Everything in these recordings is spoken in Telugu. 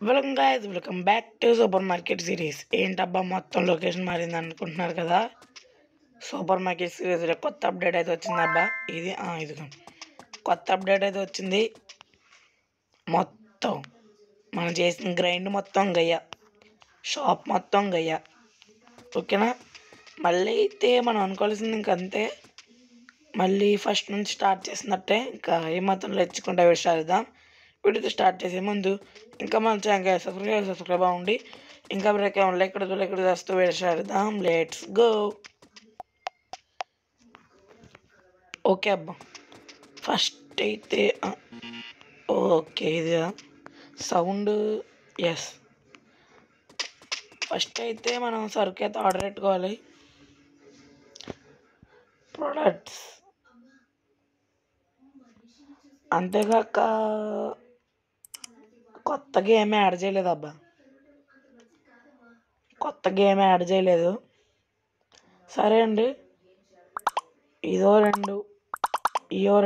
Welcome back to super market series. ఏంటబ్బా మొత్తం లొకేషన్ మారింది అనుకుంటున్నారు కదా. సూపర్ మార్కెట్ సిరీస్లో కొత్త అప్డేట్ అయితే వచ్చిందబ్బా. ఇదిగో కొత్త అప్డేట్ అయితే వచ్చింది. మొత్తం మనం చేసిన గ్రైండ్ మొత్తం గయ్య, షాప్ మొత్తం గయ్య. ఓకేనా, మళ్ళీ అయితే మనం అనుకోవాల్సింది ఇంకంతే. మళ్ళీ ఫస్ట్ నుంచి స్టార్ట్ చేసినట్టే, ఇంకా ఏమాత్రం తెచ్చుకుంటే విషయాలుద్దాం. వీడియోతో స్టార్ట్ చేసే ముందు ఇంకా మన ఛానల్ సబ్స్క్రైబ్ అవ్వండి. ఇంకా బ్రేక్ ఏమన్నా ఇక్కడ చేస్తూ విషయాలుద్దాం. Let's go. ఓకే అబ్బా, ఫస్ట్ అయితే ఓకే ఇది సౌండ్. ఎస్, ఫస్ట్ అయితే మనం సరుకు అయితే ఆర్డర్ పెట్టుకోవాలి. ప్రొడక్ట్స్, అంతేగాక కొత్తగా ఏమీ యాడ్ చేయలేదు అబ్బా, కొత్తగా ఏమీ యాడ్ చేయలేదు. సరే అండి, ఇదో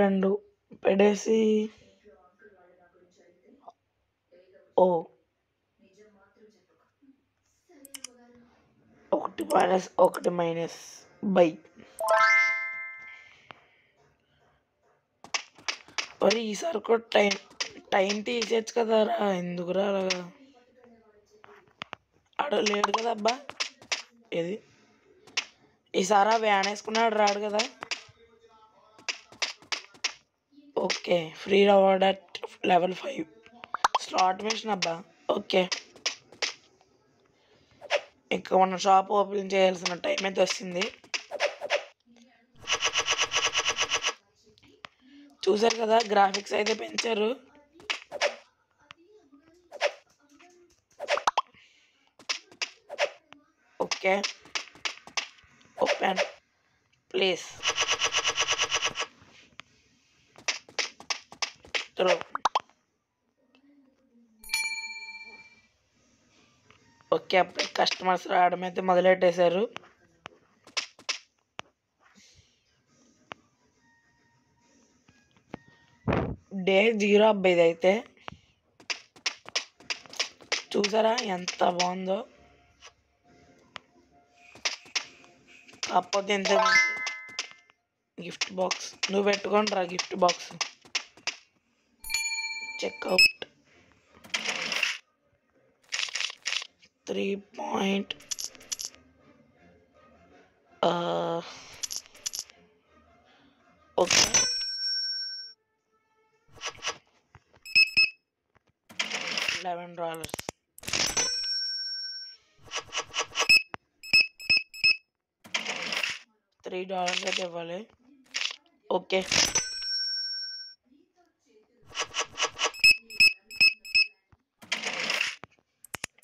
రెండు పెడేసి ఒకటి మైనస్ బై. మరి ఈసారి కూడా టైం తీసేయచ్చు కదరా, ఎందుకురా అలాగా. లేడు కదా అబ్బా, ఇది ఈసారి వ్యాన్ వేసుకున్నాడు, రాడు కదా. Okay, free reward at level 5 slot mission అబ్బా. ఓకే, ఇంకా మనం షాప్ ఓపెన్ చేయాల్సిన టైం అయితే వస్తుంది. చూసారు కదా, గ్రాఫిక్స్ అయితే పెంచారు. Okay, open please throw. Okay, అప్పుడు కస్టమర్స్ రావడం అయితే మొదలెట్టేశారు. డే 0 అబ్బాయి ఇది అయితే. చూసారా ఎంత బాగుందో. కాకపోతే ఎంత గిఫ్ట్ బాక్స్ నువ్వు పెట్టుకోండి రా. Gift box checkout 3 point. Okay, $11 $3 అయితే ఇవ్వాలి. ఓకే,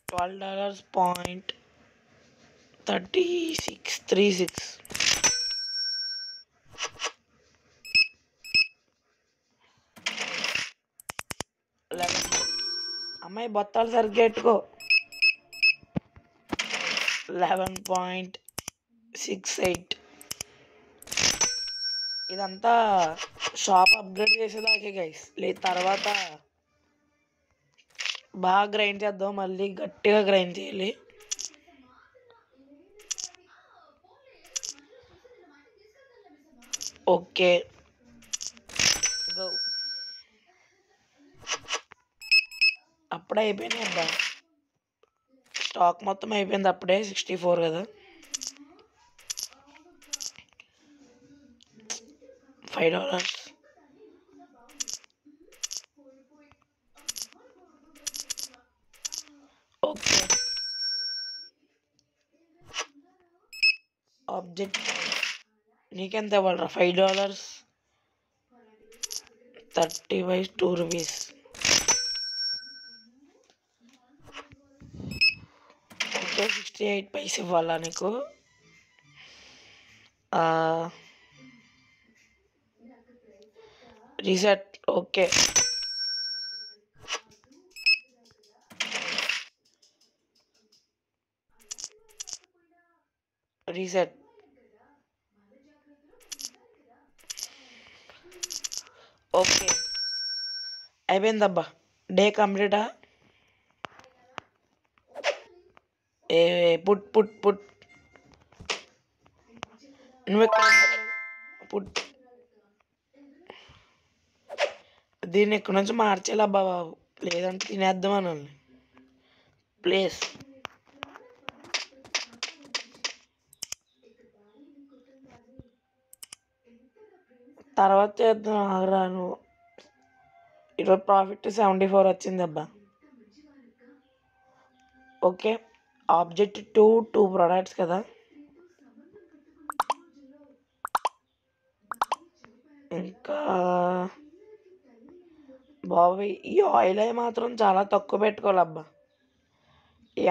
$12.3636. అమ్మాయి బొత్తాలు సరిగ్గా పెట్టుకో. 11.68. ఇదంతా షాప్ అప్గ్రేడ్ చేసేదాకే గైస్. లేదు తర్వాత బాగా గ్రైండ్ చేద్దాం, మళ్ళీ గట్టిగా గ్రైండ్ చేయాలి. Okay go. అప్పుడే అయిపోయినాయి అబ్బా, స్టాక్ మొత్తం అయిపోయింది అప్పుడే. 64 కదా. $5. ఓకే, ఆబ్జెక్ట్ నీకెంత ఇవ్వాలరా? $5 30/2 రూపీస్. ఓకే, 68 పైస్ ఇవ్వాలా నీకు? రీసెట్. Okay, reset. ఓకే, అయిపోయిందబ్బా, డే కంప్లీటా. ఏ పుట్ పుట్ పుట్ నువ్వు ఎక్కడ పుట్ దీన్ని ఇక్కడ నుంచి మార్చేయాలి అబ్బా బాబు, లేదంటే తినేద్దాం మనల్ని. ప్లేస్ తర్వాత చేద్దాం ఆగరా నువ్వు. ఈరోజు ప్రాఫిట్ 74 వచ్చింది అబ్బా. ఓకే, ఆబ్జెక్ట్ 2 ప్రొడక్ట్స్ కదా. ఇంకా బాబోయ్, ఈ ఆయిల్ అయి మాత్రం చాలా తక్కువ పెట్టుకోవాలబ్బా.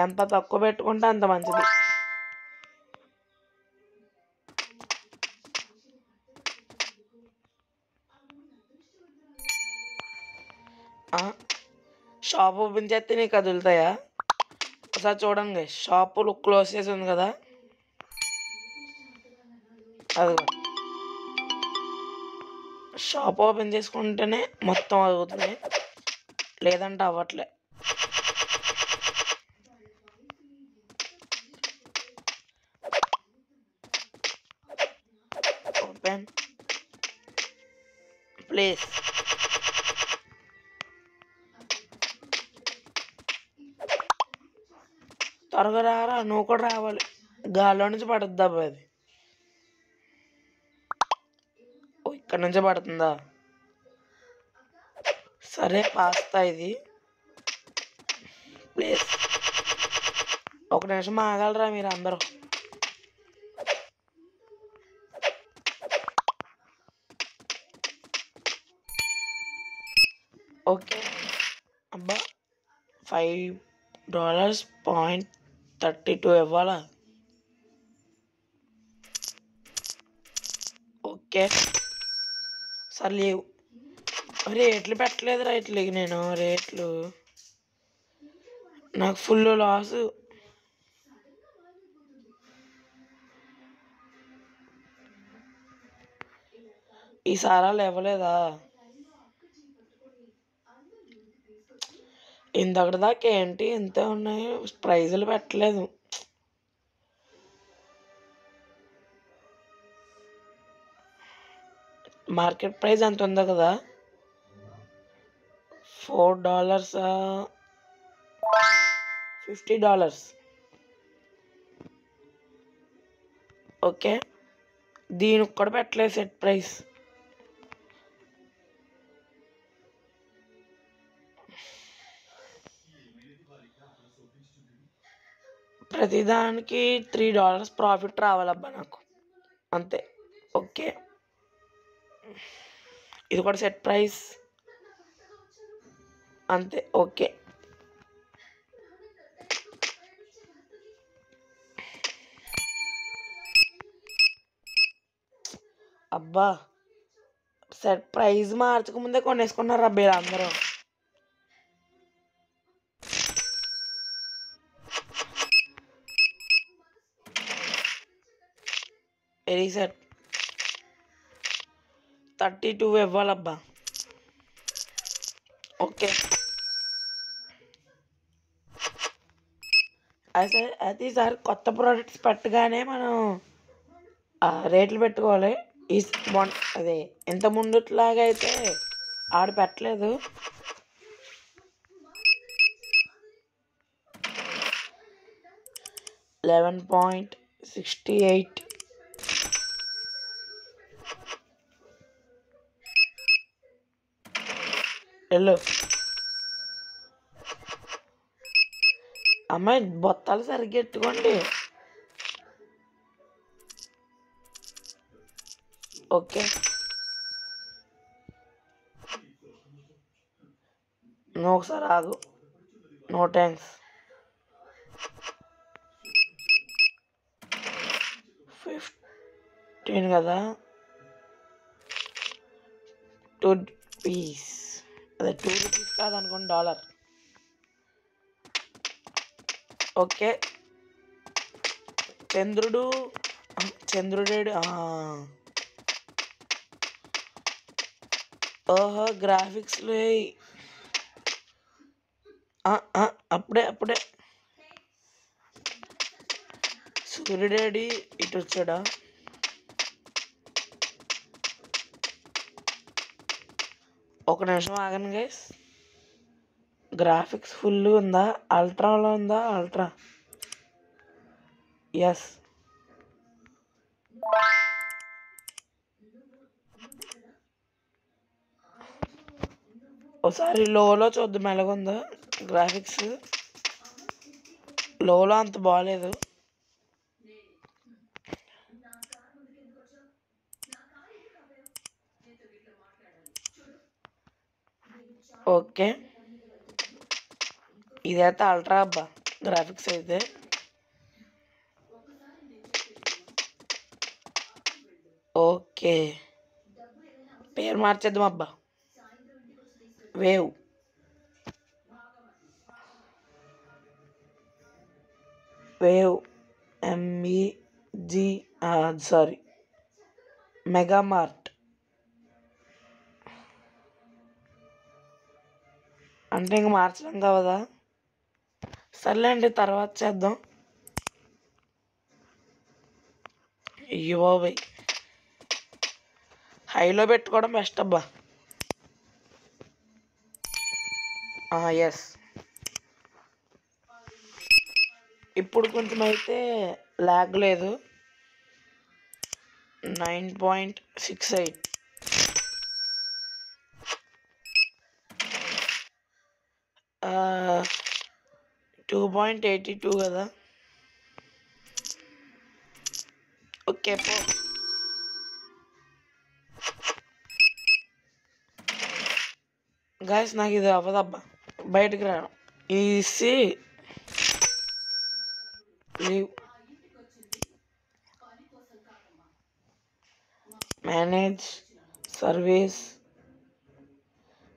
ఎంత తక్కువ పెట్టుకుంటే అంత మంచిది. షాప్ ఓపెన్ చేస్తే నీకు కదులుతాయా? ఒకసారి చూడండి, షాపు క్లోజ్ చేసి ఉంది కదా, అది షాప్ ఓపెన్ చేసుకుంటేనే మొత్తం అవుతుంది, లేదంటే అవ్వట్లే. Open place. త్వరగా రారా, నువ్వు కూడా రావాలి. గాల్లో నుంచి పడుద్ది అబ్బా అది. ఇక్కడ నుంచే పడుతుందా? సరే, పాస్తా ఇది. ప్లేస్. ఒక నిమిషం ఆగలరా మీరు అందరూ. ఓకే అబ్బా, $5.32 ఇవ్వాలా? ఓకే సరే, లేవు రేట్లు పెట్టలేదు రైట్లకి. నేను రేట్లు నాకు ఫుల్ లాసు. ఈసారి అలా ఇవ్వలేదా? ఇంతకటి దాకా ఏంటి ఇంత ఉన్నాయి, ప్రైజులు పెట్టలేదు. మార్కెట్ ప్రైస్ అంత ఉందా కదా, $4, $50. ఓకే, దీనికి కూడా పెట్టలేదు సెట్ ప్రైస్. ప్రతిదానికి $3 ప్రాఫిట్ రావాలబ్బా నాకు, అంతే. ఓకే, ఇది కూడా సెట్ ప్రైస్ అంతే. ఓకే, అబ్బా సెట్ ప్రైస్ మార్చకముందే కొనేసుకున్నారు అబ్బాయి అందరూ. Very set 32 ఇవ్వాలబ్బా. ఓకే, అయితే ఈసారి కొత్త ప్రోడక్ట్స్ పెట్టగానే మనం రేట్లు పెట్టుకోవాలి. ఈ అదే ఇంత ముందుట్లాగా అయితే ఆడ పెట్టలేదు. $11.68. వెళ్ళు అమ్మాయి, బొత్తాలు సరిగ్గా ఎత్తుకోండి. ఓకే, నువ్వు ఒకసారి ఆగు. No thanks. 15 కదా, 2 రూపీస్. అదే 2 రూపీస్ కాదనుకోండి, $1. ఓకే, చంద్రుడేడు. ఓహో, గ్రాఫిక్స్లో అప్పుడే సూర్యుడేడి ఇటు వచ్చాడా? ఒక నిమిషం ఆగండి గైస్. గ్రాఫిక్స్ ఫుల్ ఉందా, అల్ట్రాలో ఉందా? అల్ట్రా. ఎస్. ఒకసారి లోలో చూద్దాం ఎలాగుందో గ్రాఫిక్స్. లోలో అంత బాగాలేదు. ఓకే, ఇదైతే అల్ట్రా అబ్బా గ్రాఫిక్స్ అయితే. ఓకే, పేరు మార్చేద్దాం అబ్బా. Wave. Wave ఎంఈజీ sorry mega mart అంటే ఇంక మార్చడం కావదా? సర్లేండి, తర్వాత చేద్దాం. అయ్యో బాబాయ్, హైలో పెట్టుకోవడం బెస్ట్ అబ్బా. ఎస్. ఇప్పుడు కొంచెం అయితే ల్యాగ్ లేదు. 9.68. 2.82 కదా. ఓకే పో. గాయస్ నాకు ఇది అవ్వదబ్బా బయటకు రావడం. EC leave. మేనేజ్ సర్వీస్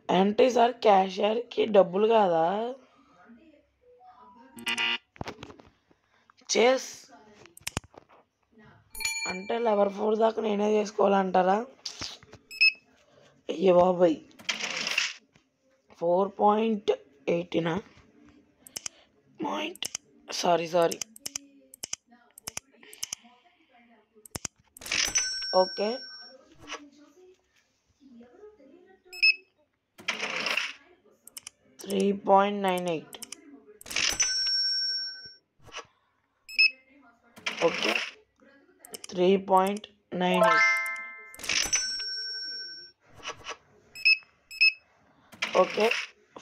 అంటే సార్ క్యాషియర్కి డబ్బులు కాదా? చేస్ అంటే లెవెల్ 4 దాకా నేనే చేసుకోవాలంటారా? అయ్యో బాబాయ్, 4.18 సారీ. ఓకే, 3.98. ఓకే, 3.98. ఓకే,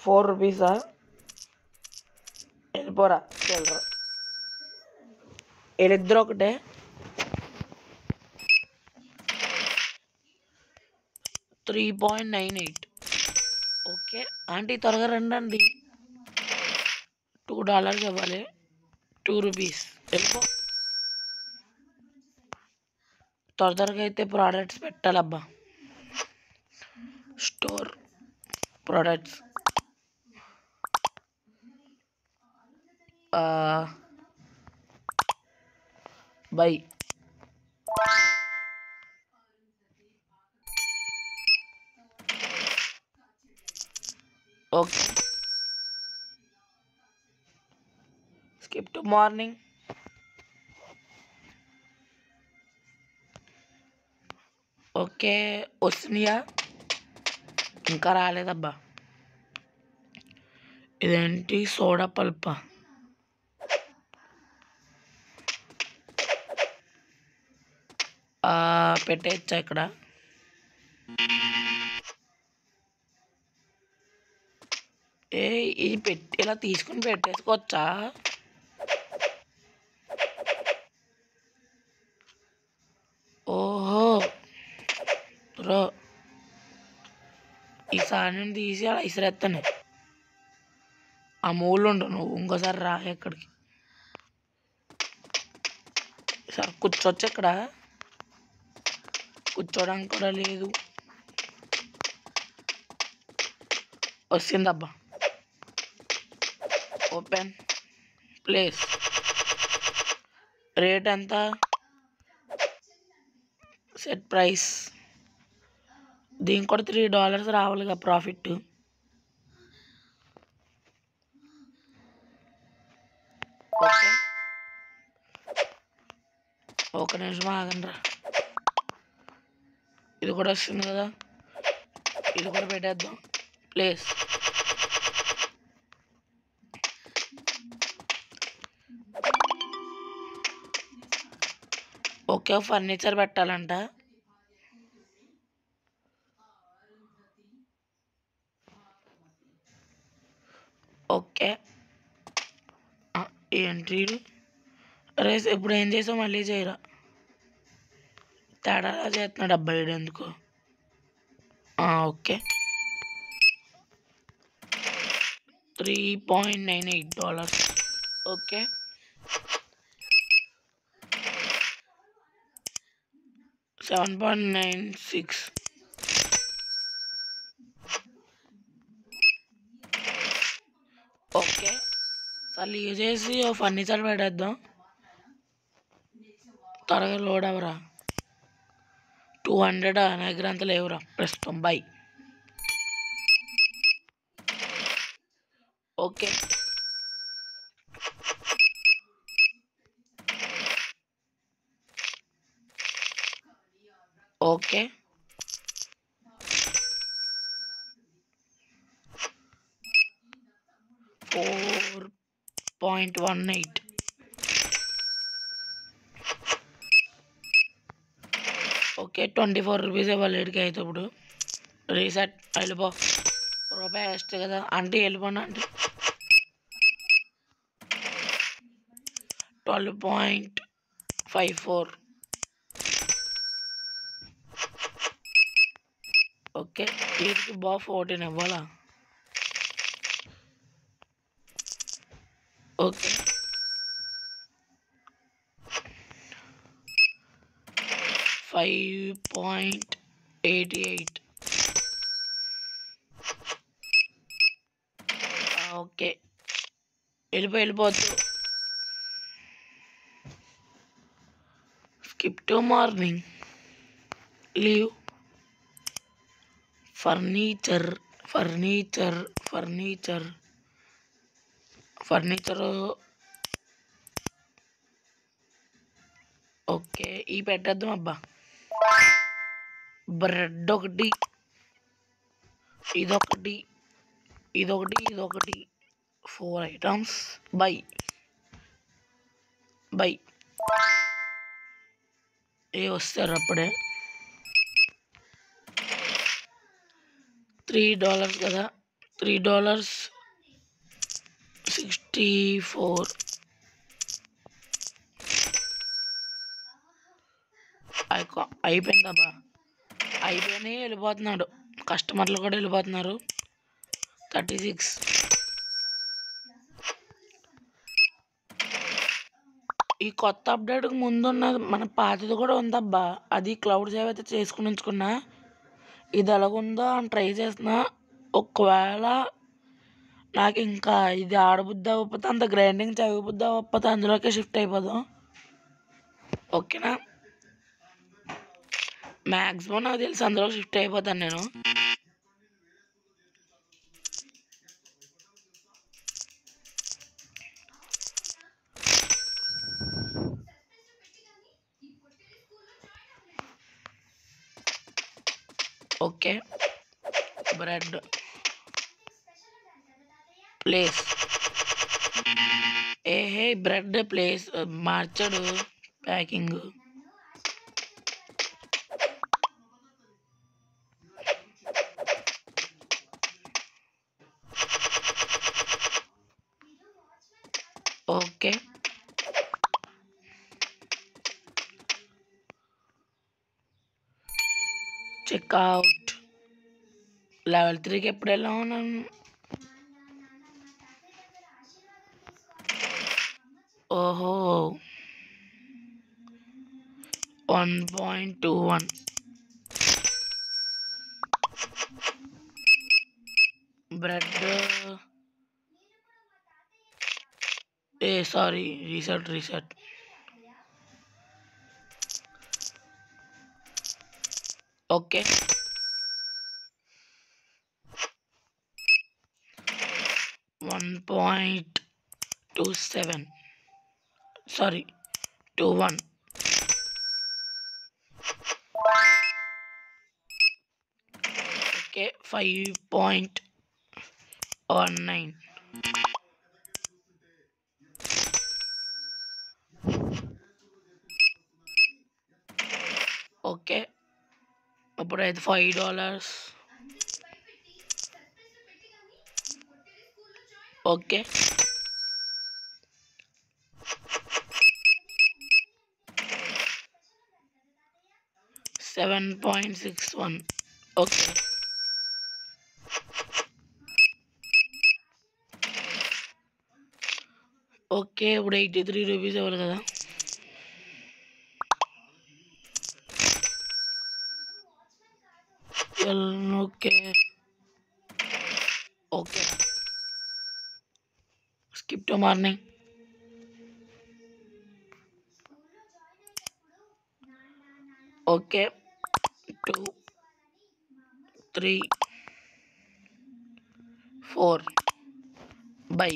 4 రూపీసా? వెళ్ళిపోరా, వెళ్ళరా. వీళ్ళిద్దరు ఒకటే. 3.98. ఓకే ఆంటీ, త్వరగా రండి. $2 ఇవ్వాలి. 2 రూపీస్. వెళ్ళిపో. త్వరగా అయితే ప్రోడక్ట్స్ పెట్టాలబ్బా. Store products. Bye. Okay, skip to morning. Okay, వస్తున్నాయా? ఇంకా రాలేదబ్బా. ఇదేంటి సోడా పల్ప? పెట్టేయచ్చా ఇక్కడ? ఇది పెట్టి ఇలా తీసుకుని పెట్టేసుకోవచ్చా? ఓహో బ్రో, ఈసారి నేను తీసి అలా ఇసిరేస్తాను. ఆ మూలు ఉండు, నువ్వు ఇంకోసారి రా ఎక్కడికి. సార్ కూర్చోవచ్చు ఇక్కడ? కూర్చోడానికి కూడా లేదు. వచ్చిందబ్బా. Open place. రేట్ ఎంత? Set price. దీనికి కూడా $3 రావాలిగా ప్రాఫిట్. ఓకే, ఒక నిమిషం ఆగండి రా. ఇది కూడా వస్తుంది కదా, ఇది కూడా పెట్టేద్దాం ప్లేస్. ఓకే, ఫర్నిచర్ పెట్టాలంట. ఓకే ఏంటి రేస్ ఇప్పుడు ఏం చేసావు, మళ్ళీ చేయరా. తేడాలా చేస్తున్నాడు అబ్బాయి ఎందుకు. Okay, $3.98. Okay, $7.96. Okay, sir leave చేసి ఫర్నిచర్ పెట్టేద్దాం. త్వరగా లోడ్ అవరా. 200 నా దగ్గర అంత లేవురా ప్రస్తుతం. By. Okay, okay, 4.18. Okay, 24 rupees ఇవ్వాలి ఇడికి అయితే. ఇప్పుడు రీసెట్ వెళ్ళిపో. రూపాయి వేస్ట్ కదా అంటే వెళ్ళిపోండి అంటే. 12.54. ఓకే, వీటికి 14 ఇవ్వాలా. ఓకే, 5.88. ఓకే, వెళ్ళిపోవద్దు. Skip to morning. Leave. Furniture okay, ఈ పెట్టేద్దాం అబ్బా. బ్రెడ్ ఒకటి, ఇదొకటి, 4 ఐటమ్స్. బై. వస్తారు అప్పుడే. $3 కదా, $3.64. అయిపోయిందబ్బా, అయిపోయినాయి. వెళ్ళిపోతున్నాడు, కస్టమర్లు కూడా వెళ్ళిపోతున్నారు. 36. ఈ కొత్త అప్డేట్కి ముందున్న మన పాతది కూడా ఉందబ్బా, అది క్లౌడ్ సేవ్ అయితే చేసుకుని ఉంచుకున్నా. ఇది ఎలాగుందో అని ట్రై చేస్తున్నా. ఒకవేళ నాకు ఇంకా ఇది ఆడబుద్ధి అవ్వకపోతే, అంత గ్రైండింగ్ చదవబుద్ధి అవ్వకపోతే అందులోకే షిఫ్ట్ అయిపోదాం. ఓకేనా, మ్యాక్సిమం నాకు తెలిసి అందులో షిఫ్ట్ అయిపోతాను నేను. Okay, bread place. Bread place మార్చాడు ప్యాకింగ్. Okay, checkout. లెవెల్ 3కి ఎప్పుడు వెళ్ళాము నన్ను. ఓహో, 1.21. Bread sorry, reset. Okay, 1.27. Sorry, 21. Okay 5.19. Okay ఇప్పుడైతే $5. ఓకే 7.61. ఓకే ఓకే ఇప్పుడు ₹83 ఇవ్వాలి కదా. Okay okay skip to morning. Okay 2 3 4 by.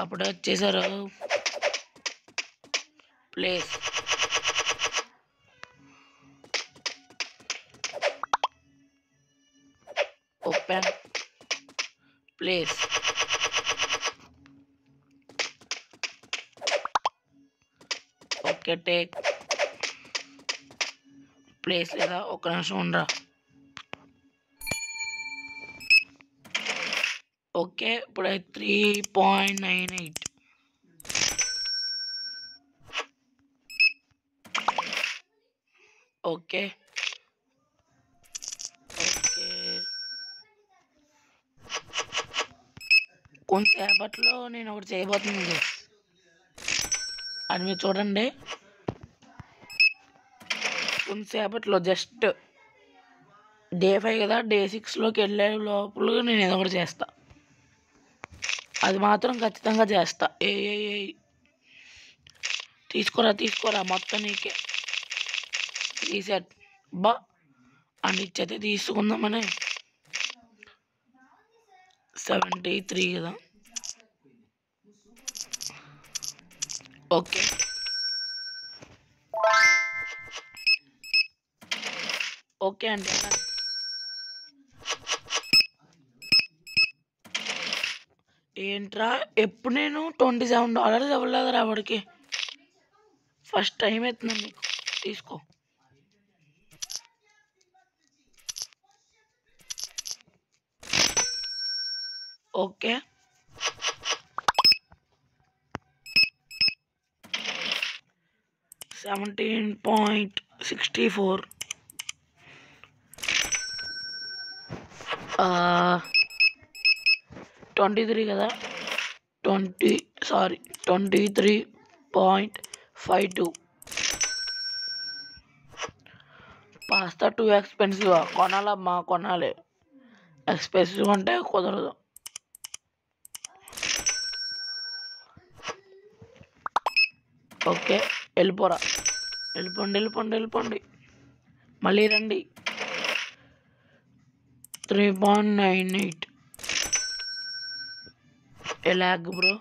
అప్పుడు వచ్చేసారు place. Open place. Okay take place లేదా ఒక నిమిషం ఉండరా. ఓకే ఇప్పుడు 3.98. ఓకే ఓకే కొంతసేపట్లో నేను ఒకటి చేయబోతుంది అది మీరు చూడండి. కొంతసేపట్లో జస్ట్ డే 5 కదా, డే 6లోకి వెళ్ళే లోపల నేను ఏదో ఒకటి చేస్తా. అది మాత్రం ఖచ్చితంగా చేస్తా. ఏ తీసుకోరా మొత్తం నీకే రీసెట్ బా అని ఇచ్చైతే తీసుకుందామని. 73 కదా. ఓకే ఓకే అండి. ఏంట్రా ఎప్పుడు నేను $27 ఇవ్వలేదు రావడికి. ఫస్ట్ టైం అవుతున్నాను నీకు. తీసుకో. ఓకే 17.64. 23 కదా. 23.52. Pasta too expensive. కొనాలమ్మా కొనాలి. ఎక్స్పెన్సివ్ అంటే కుదరదు. ఓకే వెళ్ళిపోండి. మళ్ళీ రండి. 3.98. ఎలాగ్ బ్రో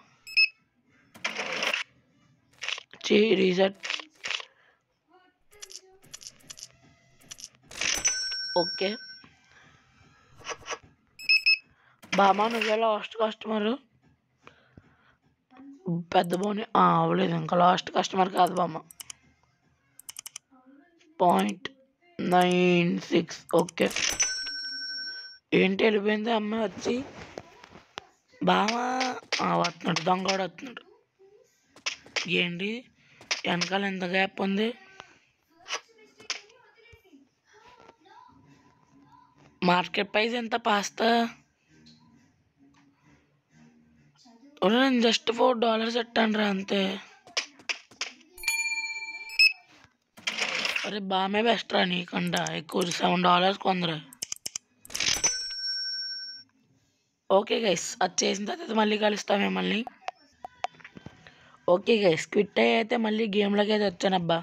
రీసెట్. ఓకే బామా నువ్వే లాస్ట్ కస్టమరు. పెద్ద బోని అవ్వలేదు ఇంకా. లాస్ట్ కస్టమర్ కాదు బామ్మ. 0.96. ఓకే ఏంటి వెళ్ళిపోయింది అమ్మాయి వచ్చి. బామా వస్తున్నాడు, దొంగోడు వస్తున్నాడు. ఏంటి వెనకాల ఎంత గ్యాప్ ఉంది. మార్కెట్ ప్రైస్ ఎంత పాస్తా? నేను జస్ట్ $4 పెట్టాను రా అంతే. అరే బామే బెస్ట్ రా నీకంట ఎక్కువ. $7 కొందరు. ఓకే గైస్ అది చేసిన తర్వాత మళ్ళీ కలుస్తాం మిమ్మల్ని. ఓకే గైస్ క్విట్ అయితే మళ్ళీ గేమ్లోకి అయితే వచ్చానబ్బా.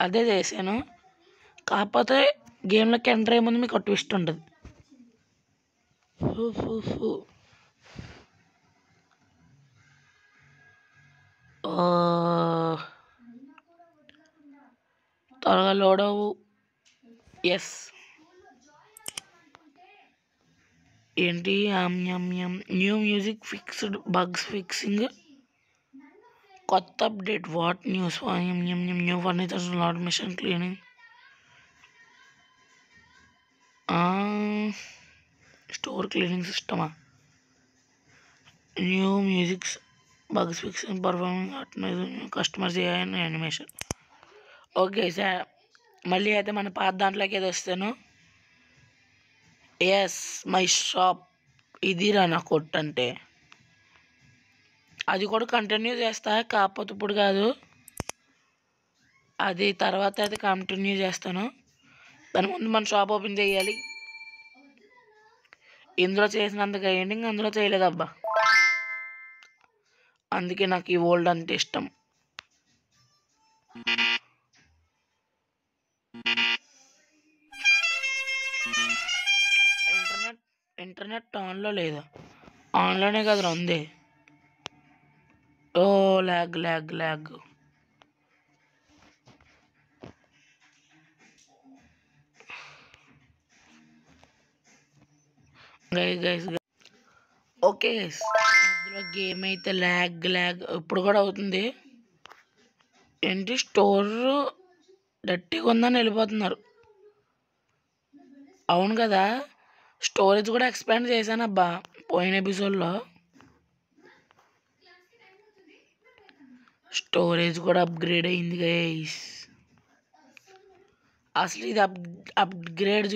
అదే చేశాను. కాకపోతే గేమ్లోకి ఎంటర్ అయ్యే ముందు మీకు ఒక ట్విస్ట్ ఉంటుంది. త్వరగా లోడ్ అవ్వు. ఎస్. ఏంటి new music fixed bugs fixing కొత్త update what news new furnitures lot machine cleaning store cleaning సిస్టమా new musics bugs fixing performing customers AI animation. Okay sir, మళ్ళీ అయితే మన పాత దాంట్లోకి ఏదో వస్తాను. ఎస్ మై షాప్ ఇదిరా నా కొట్టు అంటే. అది కూడా కంటిన్యూ చేస్తా, కాకపోతే ఇప్పుడు కాదు, అది తర్వాత అయితే కంటిన్యూ చేస్తాను. దాని ముందు మన షాప్ ఓపెన్ చేయాలి. ఇందులో చేసినంత గ్రైండింగ్ అందులో చేయలేదబ్బా, అందుకే నాకు ఈ ఓల్డ్ అంటే ఇష్టం. ఇంటర్నెట్ ఆన్లో లేదా? ఆన్లోనే కదరా ఉంది. Oh lag lag lag. Guys okay, మధ్యలో గేమ్ అయితే ల్యాగ్ ఇప్పుడు కూడా అవుతుంది. ఏంటి స్టోర్ డట్టిగా ఉందని వెళ్ళిపోతున్నారు. అవును కదా, స్టోరేజ్ కూడా ఎక్స్పాండ్ చేశానబ్బా పోయిన ఎపిసోడ్లో. స్టోరేజ్ కూడా అప్గ్రేడ్ అయింది గైస్. అసలు ఇది అప్గ్రేడ్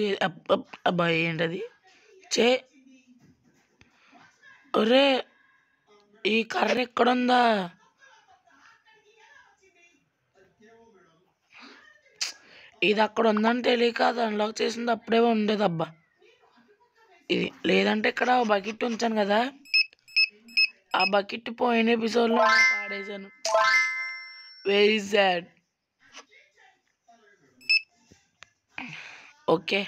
అబ్బా ఏంటది చే. ఒరే ఈ కర్ర ఎక్కడుందా? ఇది అక్కడ ఉందని తెలియక అది అన్లాక్ చేసింది అప్పుడే ఉండేదబ్బా. ఇది లేదంటే ఇక్కడ బకెట్ ఉంచాను కదా, ఆ బకెట్ పోయిన ఎపిసోడ్లో పాడేశాను. Very sad. Okay,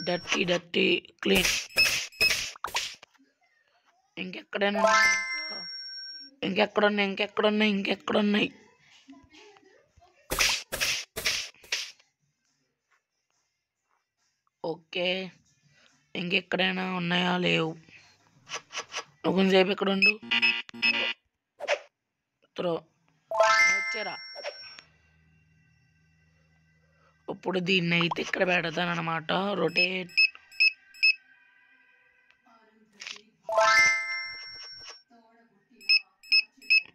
dirty clean. ఇంకెక్కడున్నాయి. ఓకే, ఇంకెక్కడైనా ఉన్నాయా? లేవు. నువ్వు కొంచెంసేపు ఇక్కడ ఉండు. వచ్చారా? ఇప్పుడు దీన్ని అయితే ఇక్కడ పెడతాను అనమాట. రొటేట్.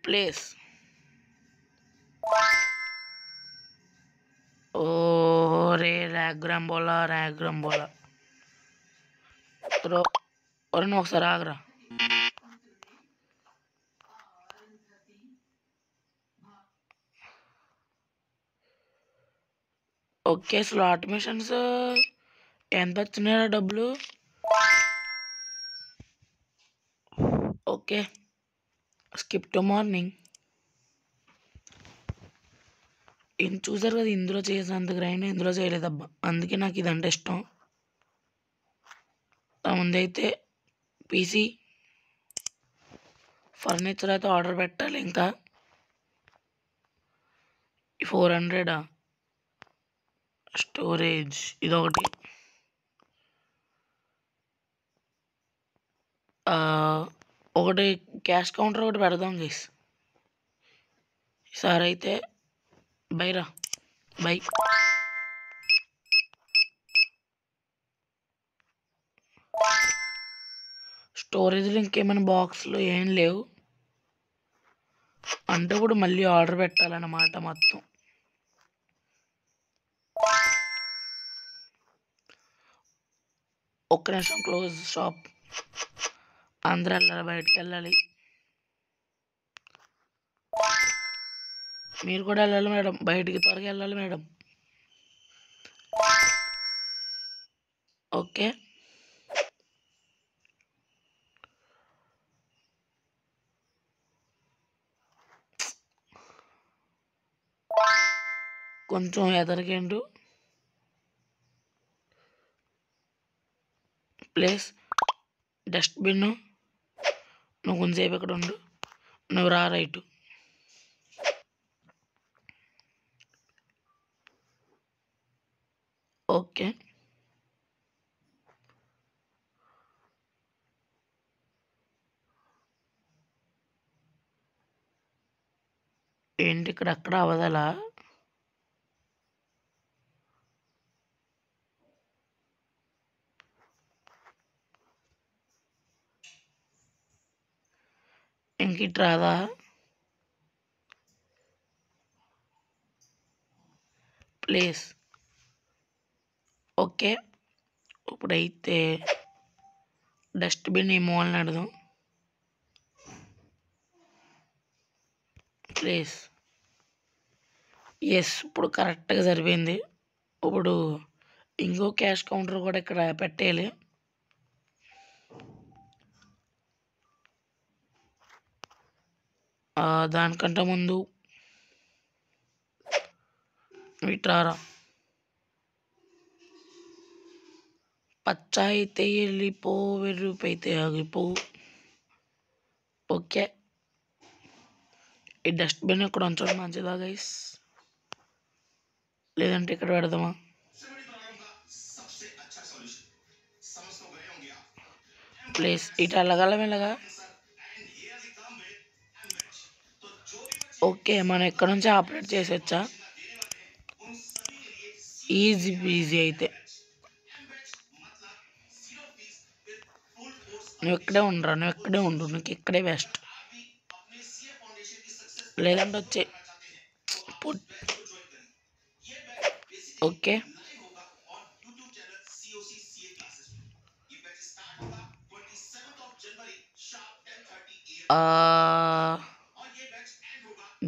ప్లేస్. ఓ రే ర్యాగ్రాంబోలా. ఒకసారి ఆగరా. ఓకే, స్లాట్ మిషన్స్ ఎంత వచ్చినాయో డబ్బులు. Okay, skip to morning. చూసారు కదా, ఇందులో చేసినంత గ్రైండ్ ఇందులో చేయలేదబ్బా, అందుకే నాకు ఇదంటే ఇష్టం. ముందైతే పీసీ ఫర్నిచర్ అయితే ఆర్డర్ పెట్టాలి. ఇంకా 400 స్టోరేజ్ ఇదొకటి. ఒకటి క్యాష్ కౌంటర్ ఒకటి పెడదాం గైస్. ఈసారి అయితే బైరా బై. స్టోరేజ్లో ఇంకేమైనా బాక్స్లో ఏం లేవు అంటే కూడా మళ్ళీ ఆర్డర్ పెట్టాలన్నమాట మొత్తం. ఒక్క నిమిషం, క్లోజ్ షాప్. అందరూ వెళ్ళాలి, బయటికి వెళ్ళాలి. మీరు కూడా వెళ్ళాలి మేడం, బయటికి త్వరగా వెళ్ళాలి మేడం. ఓకే, కొంచెం ఎదరికేండు. Place dustbin. నువ్వు కొంచెంసేపు ఇక్కడ ఉండు, నువ్వు రా రైట్. ఓకే. ఏంటి ఇక్కడ అక్కడ అవదలా? ఇంక ఇటు రాదా? ప్లీజ్. ఓకే. ఇప్పుడైతే డస్ట్‌బిన్ ఈ మూలన పెడదాం. ప్లీజ్. యెస్. ఇప్పుడు కరెక్ట్‌గా సరిపోయింది. ఇప్పుడు ఇంకో క్యాష్ కౌంటర్ కూడా ఇక్కడ పెట్టేయాలి. దానికంటే ముందు ఇటు రారా. పచ్చ అయితే వెళ్ళిపో, వెర్రుపు అయితే ఆగిపో. ఓకే. ఈ డస్ట్‌బిన్ ఇక్కడ ఉంచడం మంచిదా గైస్? లేదంటే ఇక్కడ పెడదామా? ప్లీజ్. ఇటు వెళ్ళగలం ఇలాగా? ఓకే. మనం ఇక్కడ నుంచి ఆపరేట్ చేసేచ్చా? ఈజీ ఈజీ అయితే. నువ్వు ఇక్కడే ఉండరా, నువ్వు ఇక్కడే ఉండు, నీకు ఇక్కడే బెస్ట్. లేదంటే వచ్చే ఓకే.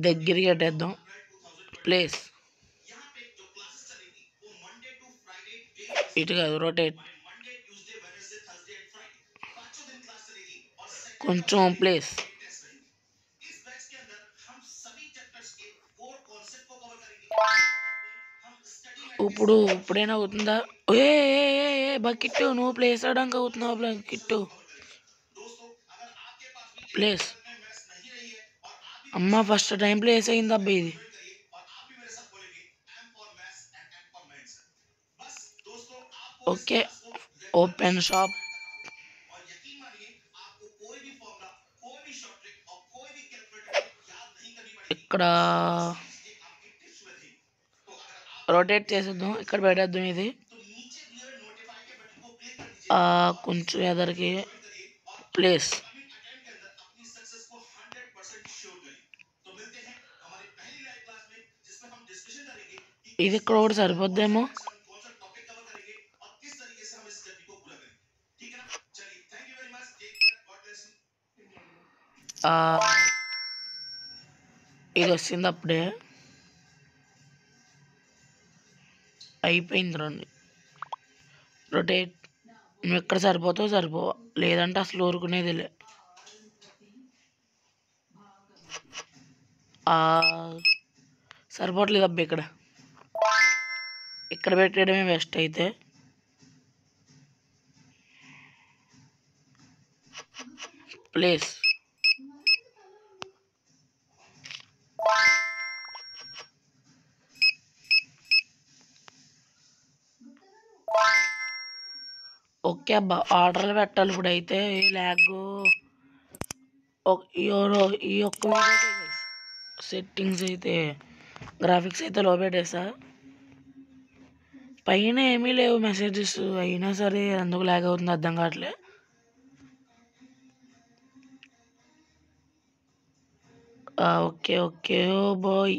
దగ్గరికి కట్టేద్దాం ప్లీజ్. ఇటు కాదు, రొటేట్ కొంచెం ప్లీజ్. ఇప్పుడైనా అవుతుందా? ఏ బకెట్ నువ్వు ప్లేస్ అవడానికి అవుతున్నావు బకెట్ ప్లేస్. అమ్మ ఫస్ట్ టైం ప్లేస్ అయింది అబ్బా ఇది. ఓకే. Open shop. ఇక్కడ రొటేట్ చేసేద్దాం, ఇక్కడ పెట్టేద్దాం ఇది. కొంచెం ఎదరికి ప్లేస్. ఇది ఇక్కడ కూడా సరిపోద్దేమో. ఇది వచ్చింది అప్పుడే. అయిపోయింది రండి. రొటేట్. నువ్వు ఎక్కడ సరిపోతావు సరిపోవా, లేదంటే అసలు ఊరుకునేదిలే. సరిపోవట్లేదు అబ్బా ఇక్కడ. ఇక్కడ పెట్టడమే బెస్ట్ అయితే. ప్లేస్. ఓకే అబ్బా, ఆర్డర్లు పెట్టాలి ఇప్పుడు అయితే. ల్యాగ్ ఈ ఒక్క సెట్టింగ్స్ అయితే గ్రాఫిక్స్ అయితే లో పెట్టేసా. పైన ఏమీ లేవు మెసేజెస్, అయినా సరే ఎందుకు ల్యాగ్ అవుతుంది అర్థం కావట్లే. Okay okay. Oh boy.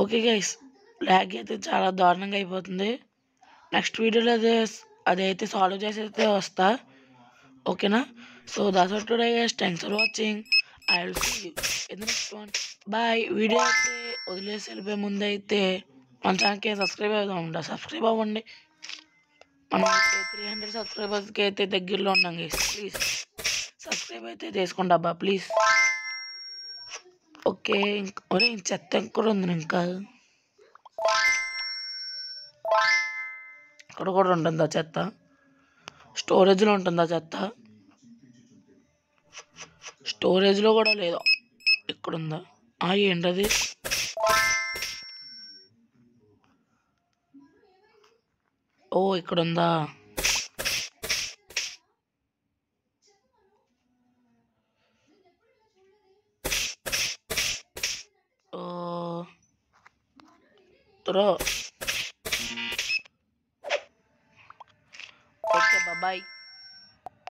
Okay guys, lag అయితే చాలా దారుణంగా అయిపోతుంది. నెక్స్ట్ వీడియోలో అదైతే సాల్వ్ చేసి వస్తా. ఓకేనా? So that's all today guys. Thanks for watching. I will see you in the next one. Bye. Video అయితే వదిలేసి వెళ్ళిపోయే ముందు అయితే మన ఛానల్కి సబ్స్క్రైబ్ అవ్వండి. మనం 300 సబ్స్క్రైబర్స్కి అయితే దగ్గరలో ఉన్నాం గైస్. ప్లీజ్ సబ్స్క్రైబ్ అయితే చేసుకోండి అబ్బా ప్లీజ్. ఓకే. ఒరే చెత్త ఎక్కడ ఉంది ఇంకా? ఇక్కడ కూడా ఉంటుందా చెత్త? స్టోరేజ్లో ఉంటుందా చెత్త? స్టోరేజ్లో కూడా లేదా, ఎక్కడుందా? ఏంటది? ఓ ఇక్కడ ఉందా? ఓ త్రో. Okay bye.